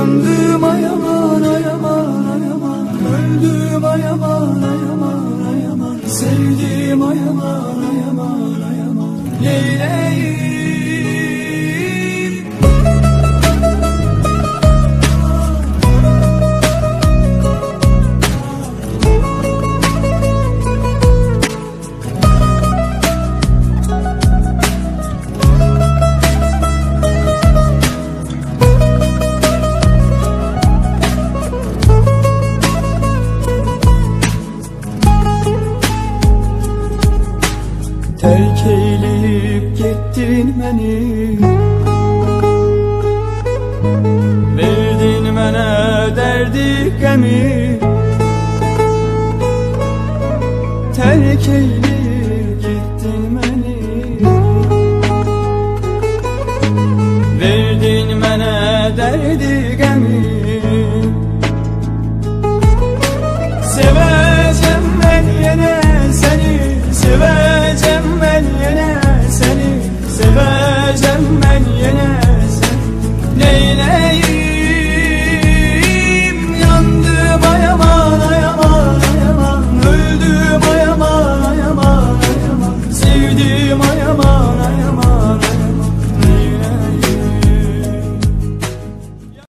Yandım ay aman ay aman ay aman, öldüm ay aman ay aman ay aman, sevdim ay aman ay aman ay aman, neyleyim? Terk eyleyip gittin beni, verdin mənə derdi qəmi. Terk eyleyip